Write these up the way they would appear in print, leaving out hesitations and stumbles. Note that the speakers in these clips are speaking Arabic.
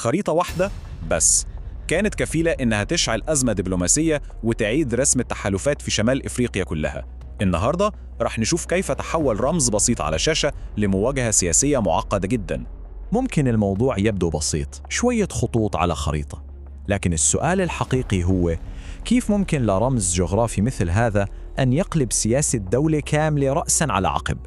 خريطة واحدة بس كانت كفيلة إنها تشعل أزمة دبلوماسية وتعيد رسم التحالفات في شمال إفريقيا كلها. النهاردة رح نشوف كيف تحول رمز بسيط على شاشة لمواجهة سياسية معقدة جدا. ممكن الموضوع يبدو بسيط، شوية خطوط على خريطة، لكن السؤال الحقيقي هو كيف ممكن لرمز جغرافي مثل هذا أن يقلب سياسة دولة كاملة رأساً على عقب؟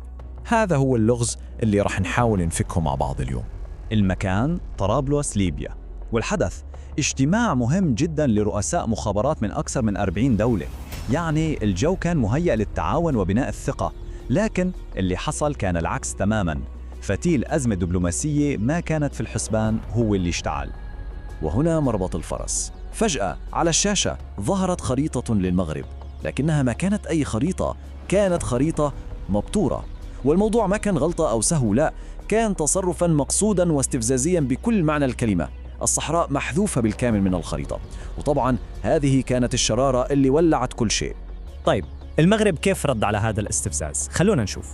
هذا هو اللغز اللي رح نحاول نفكه مع بعض اليوم. المكان طرابلس ليبيا، والحدث اجتماع مهم جدا لرؤساء مخابرات من أكثر من 40 دولة. يعني الجو كان مهيأ للتعاون وبناء الثقة، لكن اللي حصل كان العكس تماما. فتيل أزمة دبلوماسية ما كانت في الحسبان هو اللي اشتعل. وهنا مربط الفرس. فجأة على الشاشة ظهرت خريطة للمغرب، لكنها ما كانت أي خريطة، كانت خريطة مبتورة. والموضوع ما كان غلطة أو سهو، لا، كان تصرفاً مقصوداً واستفزازياً بكل معنى الكلمة. الصحراء محذوفة بالكامل من الخريطة، وطبعاً هذه كانت الشرارة اللي ولعت كل شيء. طيب المغرب كيف رد على هذا الاستفزاز؟ خلونا نشوف.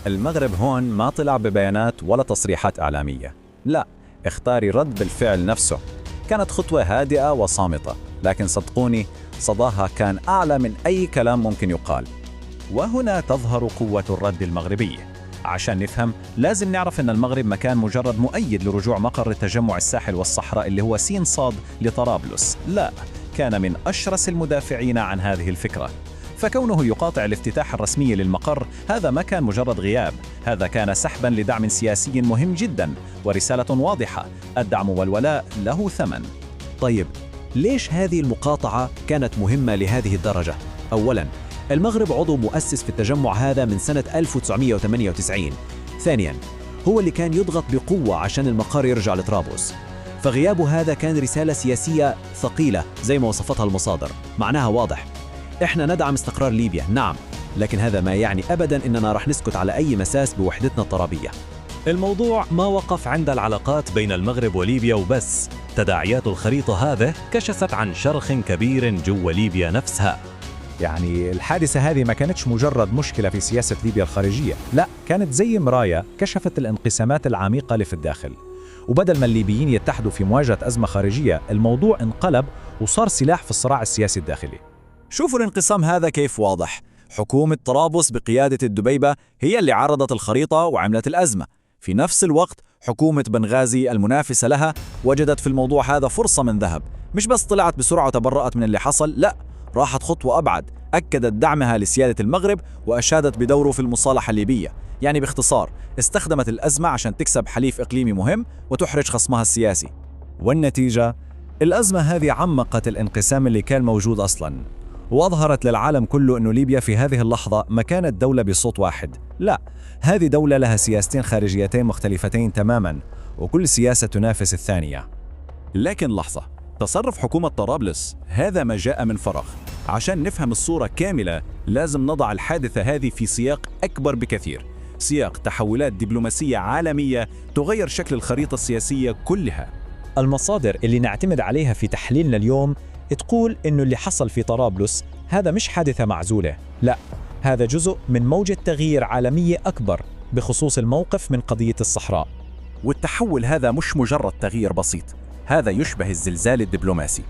المغرب هون ما طلع ببيانات ولا تصريحات إعلامية، لا، اختار يرد بالفعل نفسه. كانت خطوة هادئة وصامتة، لكن صدقوني صداها كان أعلى من أي كلام ممكن يقال. وهنا تظهر قوة الرد المغربي. عشان نفهم لازم نعرف أن المغرب ما كان مجرد مؤيد لرجوع مقر التجمع الساحل والصحراء اللي هو سين صاد لطرابلس، لا، كان من أشرس المدافعين عن هذه الفكرة. فكونه يقاطع الافتتاح الرسمي للمقر هذا ما كان مجرد غياب، هذا كان سحباً لدعم سياسي مهم جداً ورسالة واضحة: الدعم والولاء له ثمن. طيب ليش هذه المقاطعة كانت مهمة لهذه الدرجة؟ أولاً، المغرب عضو مؤسس في التجمع هذا من سنة 1998. ثانياً، هو اللي كان يضغط بقوة عشان المقر يرجع لطرابلس، فغيابه هذا كان رسالة سياسية ثقيلة زي ما وصفتها المصادر. معناها واضح: إحنا ندعم استقرار ليبيا، نعم، لكن هذا ما يعني أبداً إننا رح نسكت على أي مساس بوحدتنا الترابية. الموضوع ما وقف عند العلاقات بين المغرب وليبيا وبس، تداعيات الخريطة هذه كشفت عن شرخ كبير جوا ليبيا نفسها. يعني الحادثة هذه ما كانتش مجرد مشكلة في سياسة ليبيا الخارجية، لا، كانت زي مراية كشفت الانقسامات العميقة اللي في الداخل. وبدل ما الليبيين يتحدوا في مواجهة أزمة خارجية، الموضوع انقلب وصار سلاح في الصراع السياسي الداخلي. شوفوا الانقسام هذا كيف واضح. حكومة طرابلس بقيادة الدبيبة هي اللي عرضت الخريطة وعملت الأزمة. في نفس الوقت حكومة بنغازي المنافسة لها وجدت في الموضوع هذا فرصة من ذهب. مش بس طلعت بسرعة وتبرأت من اللي حصل، لا، راحت خطوة أبعد، أكدت دعمها لسيادة المغرب وأشادت بدوره في المصالحة الليبية. يعني باختصار استخدمت الأزمة عشان تكسب حليف إقليمي مهم وتحرج خصمها السياسي. والنتيجة، الأزمة هذه عمقت الانقسام اللي كان موجود أصلاً، وأظهرت للعالم كله أنه ليبيا في هذه اللحظة ما كانت دولة بصوت واحد، لا، هذه دولة لها سياستين خارجيتين مختلفتين تماماً، وكل سياسة تنافس الثانية. لكن لحظة، تصرف حكومة طرابلس هذا ما جاء من فراغ. عشان نفهم الصورة كاملة لازم نضع الحادثة هذه في سياق أكبر بكثير، سياق تحولات دبلوماسية عالمية تغير شكل الخريطة السياسية كلها. المصادر اللي نعتمد عليها في تحليلنا اليوم تقول إنه اللي حصل في طرابلس هذا مش حادثة معزولة، لا، هذا جزء من موجة تغيير عالمية أكبر بخصوص الموقف من قضية الصحراء. والتحول هذا مش مجرد تغيير بسيط، هذا يشبه الزلزال الدبلوماسي.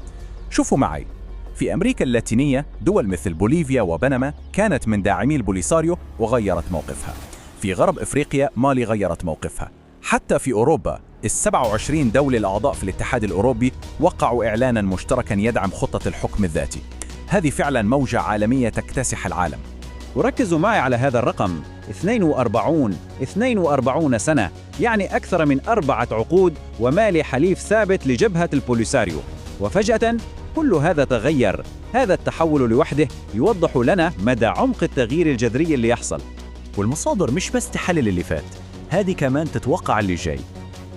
شوفوا معي، في أمريكا اللاتينية دول مثل بوليفيا وبنما كانت من داعمي البوليساريو وغيرت موقفها. في غرب إفريقيا مالي غيرت موقفها. حتى في أوروبا ال27 دولة الأعضاء في الاتحاد الأوروبي وقعوا إعلانا مشتركا يدعم خطة الحكم الذاتي. هذه فعلا موجة عالمية تكتسح العالم. وركزوا معي على هذا الرقم: 42 سنة، يعني أكثر من 4 عقود، ومالي حليف ثابت لجبهة البوليساريو. وفجأة كل هذا تغير. هذا التحول لوحده يوضح لنا مدى عمق التغيير الجذري اللي يحصل. والمصادر مش بس تحلل اللي فات، هذه كمان تتوقع اللي جاي.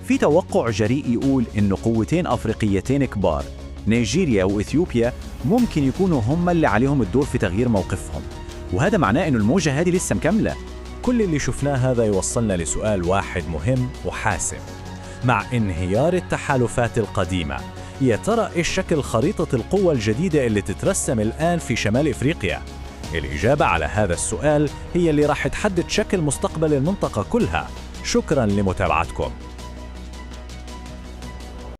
في توقع جريء يقول إنه قوتين أفريقيتين كبار، نيجيريا وإثيوبيا، ممكن يكونوا هم اللي عليهم الدور في تغيير موقفهم، وهذا معناه إنه الموجة هذه لسه مكملة. كل اللي شفناه هذا يوصلنا لسؤال واحد مهم وحاسم: مع انهيار التحالفات القديمة، يا ترى إيش شكل خريطة القوة الجديدة اللي تترسم الآن في شمال إفريقيا؟ الإجابة على هذا السؤال هي اللي راح تحدد شكل مستقبل المنطقة كلها. شكراً لمتابعتكم.